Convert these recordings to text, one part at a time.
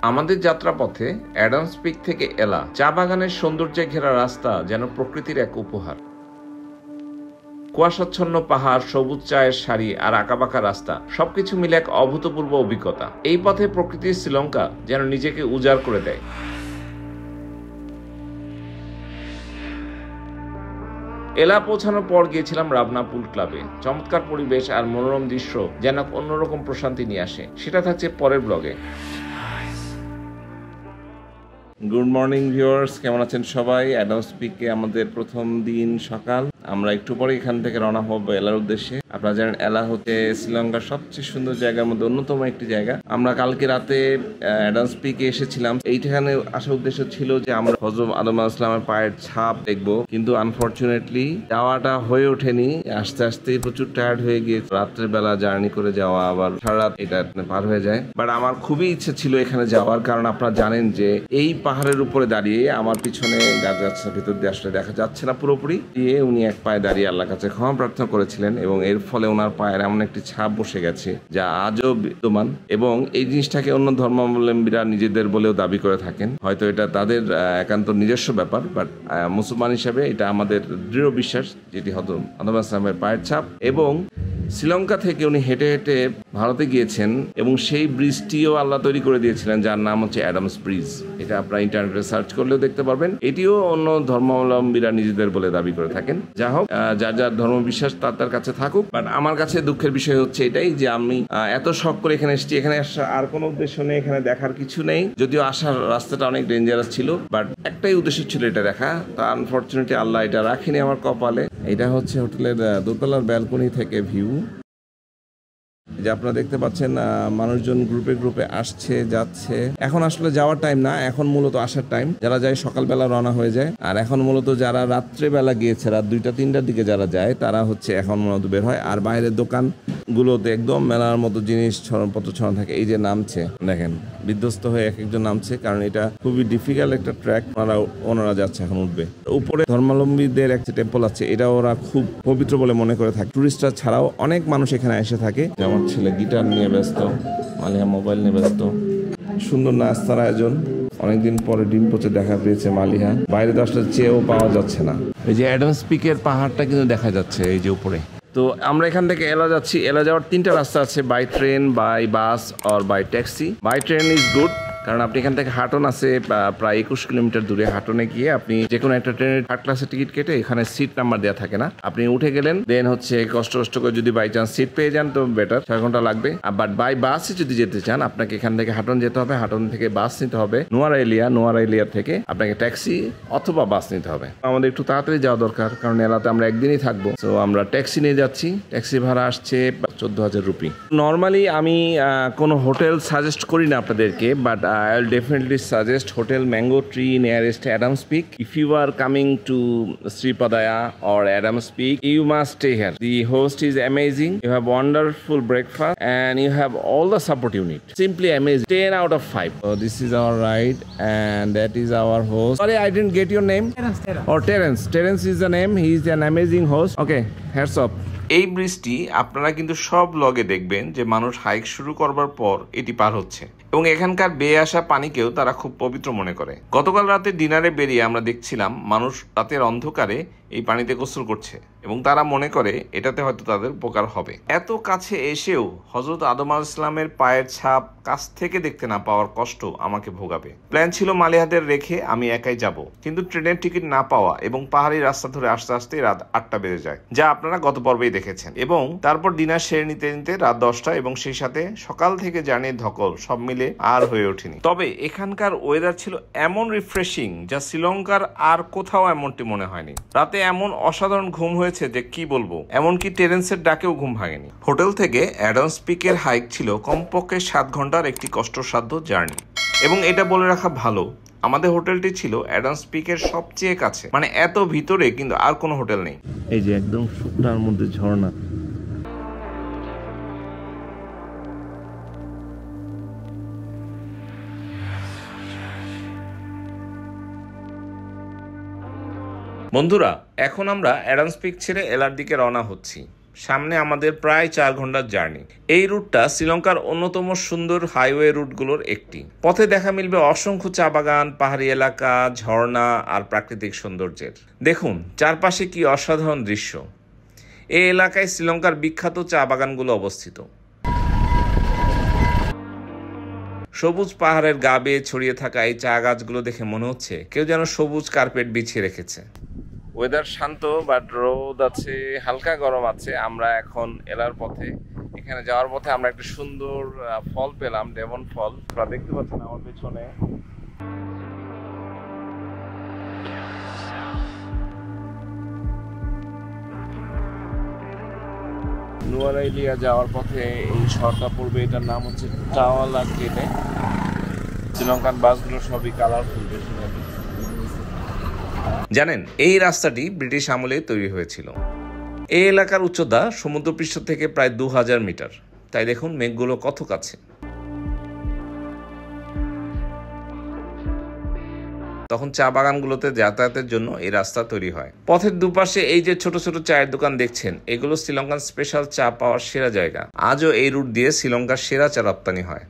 আমাদের যাত্রাপথে Adams pick থেকে এলা চা বাগানের সৌন্দর্যে ঘেরা রাস্তা যেন প্রকৃতির এক উপহার। কুয়াশাচ্ছন্ন পাহাড়, সবুজ চায়ের সারি আর আঁকাবাঁকা রাস্তা সবকিছু মিলে এক অভূতপূর্ব অভিজ্ঞতা। এই পথে প্রকৃতির শ্রীলঙ্কা যেন নিজেকে উজাড় করে দেয়। এলা পৌঁছানোর পর গিয়েছিলাম রাবনা পুল ক্লাবে। চমৎকার পরিবেশ আর মনোরম দৃশ্য যেন অন্যরকম প্রশান্তি নিয়ে আসে। সেটা থাকছে পরের ব্লগে। গুড মর্নিং ভিউয়ার্স, কেমন আছেন সবাই? অ্যাডামস পিকে আমাদের প্রথম দিন সকাল। আমরা একটু পরে এখান থেকে রওনা হব এলার উদ্দেশ্যে। আপনারা জানেন এলা হচ্ছে শ্রীলঙ্কার সবচেয়ে সুন্দর জায়গার মধ্যে অন্যতম একটি জায়গা। আমরা কালকে রাতে অ্যাডামস পিকে এসেছিলাম। এইখানে আসার উদ্দেশ্য ছিল যে আমরা হযরত আদম আলাইহিস সালামের পায়ের ছাপ দেখবো, কিন্তু আনফরচুনেটলি যাওয়াটা হয়ে ওঠেনি। আস্তে আস্তে প্রচুর টায়ার্ড হয়ে গিয়ে রাত্রের বেলা জার্নি করে যাওয়া, আবার সারা রাত এটা পার হয়ে যায়। বাট আমার খুবই ইচ্ছে ছিল এখানে যাওয়ার, কারণ আপনারা জানেন যে এই পাহাড়ের উপরে দাঁড়িয়ে আমার পিছনে গাছের ভিতর দিয়ে আসলে দেখা যাচ্ছে না পুরোপুরি, দিয়ে উনি এক পায়ে দাঁড়িয়ে আল্লাহর কাছে ক্ষমা প্রার্থনা করেছিলেন এবং এর ফলে ওনার পায়ের এমন একটি ছাপ বসে গেছে যা আজও বিদ্যমান। এবং এই জিনিসটাকে অন্য ধর্মাবলম্বীরা নিজেদের বলেও দাবি করে থাকেন। হয়তো এটা তাদের একান্ত নিজস্ব ব্যাপার, বাট মুসলমান হিসেবে এটা আমাদের দৃঢ় বিশ্বাস যেটি হযরত আদম আলাইহিস সালামের পায়ের ছাপ। এবং শ্রীলঙ্কা থেকে উনি হেঁটে হেঁটে ভারতে গিয়েছেন এবং সেই ব্রিজটিও আল্লাহ তৈরি করে দিয়েছিলেন, যার নাম হচ্ছে অ্যাডামস ব্রিজ। এটা আপনারা ইন্টারনেটে সার্চ করলেও দেখতে পারবেন। এটিও অন্য ধর্মাবলম্বীরা নিজেদের বলে দাবি করে থাকেন। যা হোক, যার যার ধর্মবিশ্বাস তার কাছে থাকুক। বাট আমার কাছে দুঃখের বিষয় হচ্ছে এটাই যে আমি এত শখ করে এখানে এসেছি, এখানে আসার আর কোনো উদ্দেশ্য নেই, এখানে দেখার কিছু নেই। যদিও আসার রাস্তাটা অনেক ডেঞ্জারাস ছিল, বাট একটাই উদ্দেশ্য ছিল এটা দেখা। তা আনফরচুনেটলি আল্লাহ এটা রাখেনি আমার কপালে। এটা হচ্ছে হোটেলের দোতলার ব্যালকনি থেকে ভিউ। যে আপনারা দেখতে পাচ্ছেন মানুষজন গ্রুপে গ্রুপে আসছে যাচ্ছে। এখন আসলে যাওয়ার টাইম না, এখন মূলত আসার টাইম। যারা যায় সকালবেলা রওনা হয়ে যায়, আর এখন মূলত যারা রাত্রেবেলা গিয়েছে রাত 2টা-3টার দিকে যারা যায় তারা হচ্ছে এখন মূলত বের হয়। আর বাইরের দোকানগুলোতে একদম মেলার মতো জিনিস ছড়নপত্র ছড়ানো থাকে। এই যে নামছে, দেখেন বিধ্বস্ত হয়ে এক একজন নামছে, কারণ এটা খুবই ডিফিকাল্ট একটা ট্র্যাক। ওনারা যাচ্ছে, এখন উঠবে। উপরে ধর্মাবলম্বীদের একটা টেম্পল আছে, এটা ওরা খুব পবিত্র বলে মনে করে থাকে। টুরিস্টরা ছাড়াও অনেক মানুষ এখানে এসে থাকে। আমার ছেলে গিটার নিয়ে ব্যস্ত, মালিহা মোবাইল নিয়ে ব্যস্ত। সুন্দর নাস্তার আয়োজন। অনেকদিন পরে ডিম পচে দেখা পেয়েছে মালিহা। বাইরে তো আসলে চেয়েও পাওয়া যাচ্ছে না। এই যে অ্যাডামস পিকের পাহাড়টা কিন্তু দেখা যাচ্ছে এই যে উপরে। তো আমরা এখান থেকে এলা যাচ্ছি। এলা যাওয়ার 3টা রাস্তা আছে, by train, by bus or by taxi. By train is good, কারণ আপনি এখান থেকে হাটন আছে প্রায় 21 কিলোমিটার দূরে। হাটনে গিয়ে আপনি যে কোনো একটা ট্রেনের 3rd ক্লাসের টিকিট কেটে, এখানে সিট নাম্বার দেওয়া থাকে না, আপনি উঠে গেলেন। দেন হচ্ছে কষ্ট করে যদি বাই চান্স সিট পেয়ে যান তো বেটার, 6 ঘন্টা লাগবে। বাট বাই বাসে যদি যেতে চান আপনাকে এখান থেকে হাটন যেতে হবে, হাটন থেকে বাস নিতে হবে নোয়ারা এলিয়া থেকে আপনাকে ট্যাক্সি অথবা বাস নিতে হবে। আমাদের একটু তাড়াতাড়ি যাওয়া দরকার, কারণ এলাতে আমরা একদিনই থাকবো। তো আমরা ট্যাক্সি নিয়ে যাচ্ছি। ট্যাক্সি ভাড়া আসছে 14,000 রুপি। নর্মালি আমি কোনো হোটেল সাজেস্ট করি না আপনাদেরকে, but I'll definitely suggest Hotel Mango Tree nearest Adams Peak. If you are coming to Sripadaya or Adams Peak, you must stay here. The host is amazing. You have wonderful breakfast and you have all the support you need. Simply amazing. 10 out of 5. So this is our ride and that is our host. Sorry, I didn't get your name. Terence. Terence is the name. He is an amazing host. Okay, hats off. এই ব্রিজটি আপনারা কিন্তু সব ব্লগে দেখবেন যে মানুষ hike শুরু করবার পর এটি পার হচ্ছে এবং এখানকার বেয়ে আসা পানিকেও তারা খুব পবিত্র মনে করে। গতকাল রাতে ডিনারে বেরিয়ে আমরা দেখছিলাম মানুষ রাতের অন্ধকারে এই পানিতে গোসল করছে এবং তারা মনে করে এটাতে হয়তো তাদের উপকার হবে। এত কাছে এসেও হযরত আদম আলাইহিস সালামের পায়ের ছাপ কাছ থেকে দেখতে না পাওয়ার কষ্ট আমাকে ভোগাবে। প্ল্যান ছিল মালিহাদের রেখে আমি একাই যাব, কিন্তু ট্রেনের টিকিট না পাওয়া এবং পাহাড়ি রাস্তা ধরে আসতে আসতে রাত 8টা বেজে যায়, যা আপনারা গত পর্বেই দেখেছেন। এবং তারপর ডিনার সেরে নিতে নিতে রাত 10টা এবং সেই সাথে সকাল থেকে জার্নির ধকল সব মিলে আর হয়ে ওঠেনি। তবে এখানকার ওয়েদার ছিল এমন রিফ্রেশিং যা শ্রীলঙ্কার আর কোথাও এমনটি মনে হয়নি। রাতে এমন অসাধারণ ঘুম হয়েছে যে কি বলবো, এমনকি টেরেন্সের ডাকেও ঘুম ভাঙেনি। হোটেল থেকে অ্যাডামস পিকের হাইক ছিল কমপক্ষে 7 ঘন্টার একটি কষ্টসাধ্য জার্নি। এবং এটা বলে রাখা ভালো, আমাদের হোটেলটি ছিল অ্যাডামস পিকের সবচেয়ে কাছে, মানে এত ভিতরে কিন্তু আর কোনো হোটেল নেই। এই যে একদম শুকনার মধ্যে ঝর্ণা। বন্ধুরা, এখন আমরা অ্যাডামস পিক ছেড়ে এলার দিকে রওনা হচ্ছি। সামনে আমাদের প্রায় 4 ঘন্টার জার্নি। এই রুটটা শ্রীলঙ্কার অন্যতম সুন্দর হাইওয়ে রুটগুলোর একটি। পথে দেখা মিলবে অসংখ্য চা বাগান, পাহাড়ি এলাকা, ঝর্ণা আর প্রাকৃতিক সৌন্দর্যের। দেখুন চারপাশে কি অসাধারণ দৃশ্য। এই এলাকায় শ্রীলঙ্কার বিখ্যাত চা বাগানগুলো অবস্থিত। সবুজ পাহাড়ের গা বেয়ে ছড়িয়ে থাকা এই চা গাছগুলো দেখে মনে হচ্ছে কেউ যেন সবুজ কার্পেট বিছিয়ে রেখেছে। ওয়েদার শান্ত, বাট রোদ আছে, হালকা গরম আছে। আমরা এখন এলার পথে, এখানে যাওয়ার পথে আমরা একটা সুন্দর ফল পেলাম, ডেভন ফল। আপনারা দেখতে পাচ্ছেন আমার পেছনে। নুয়ারাইলিয়া যাওয়ার পথে এই শহরটা পড়বে, এটার নাম হচ্ছে টাওয়ালা কেটে। শ্রীলঙ্কান বাসগুলো সবই কালারফুল। জানেন এই রাস্তাটি ব্রিটিশ আমলে তৈরি হয়েছিল। এই এলাকার উচ্চতা সমুদ্রপৃষ্ঠ থেকে প্রায় 2000 মিটার। তাই দেখুন মেঘগুলো কত কাছে। তখন চা বাগানগুলোতে যাতায়াতের জন্য এই রাস্তা তৈরি হয়। পথের দুপাশে এই যে ছোট ছোট চায়ের দোকান দেখছেন, এগুলো শ্রীলঙ্কান স্পেশাল চা পাওয়ার সেরা জায়গা। আজও এই রুট দিয়ে শ্রীলঙ্কার সেরা চা রপ্তানি হয়।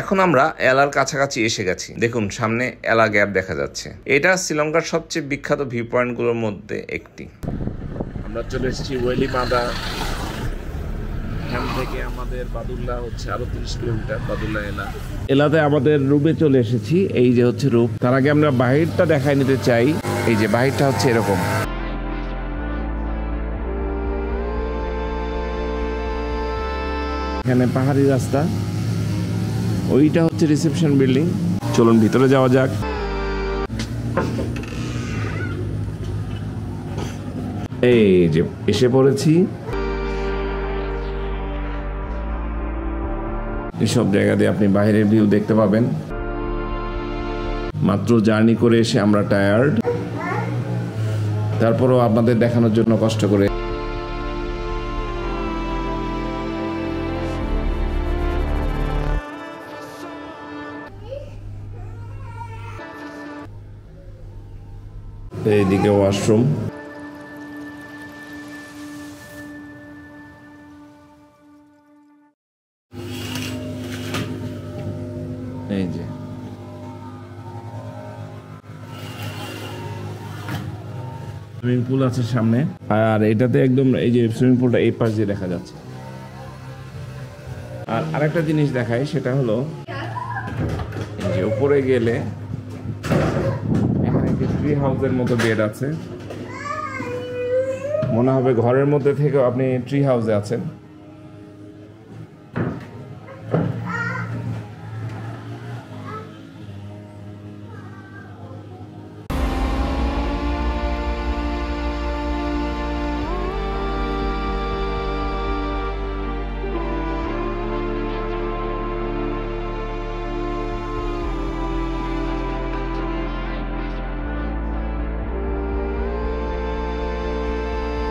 এখন আমরা এলার কাছাকাছি এসে গেছি। দেখুন সামনে এলা গ্যাপ দেখা যাচ্ছে। এটা শ্রীলঙ্কার সবচেয়ে বিখ্যাত ভিউ পয়েন্টগুলোর মধ্যে একটি। আমরা চলে এসেছি ওয়েলিমাদা। এখান থেকে আমাদের বাদুল্লাহ হচ্ছে আরো 30 কিলোমিটার। বাদুল্লাহ এলাতে আমাদের রুমে চলে এসেছি। এই যে হচ্ছে রুম। তার আগে আমরা বাহিরটা দেখাই নিতে চাই। এই যে বাহিরটা হচ্ছে এরকম। এখানে পাহাড়ি রাস্তা, ওইটা হচ্ছে রিসেপশন বিল্ডিং। চলুন ভিতরে যাওয়া যাক। এই যে এসে পড়েছি। এসব জায়গাতে আপনি বাইরের ভিউ দেখতে পাবেন। মাত্র জার্নি করে এসে আমরা টায়ার্ড, তারপরও আপনাদের দেখানোর জন্য কষ্ট করে। এইদিকে ওয়াশরুম। এই যে সুইমিং পুল আছে সামনে, আর এটাতে একদম এই যে সুইমিং পুলটা এই পাশ দিয়ে দেখা যাচ্ছে। আর আরেকটা জিনিস দেখাই, সেটা হলো এই যে উপরে গেলে এখানে একটি ট্রি হাউসের মতো বেড আছে। মনে হবে ঘরের মধ্যে থেকে আপনি ট্রি হাউসে আছেন।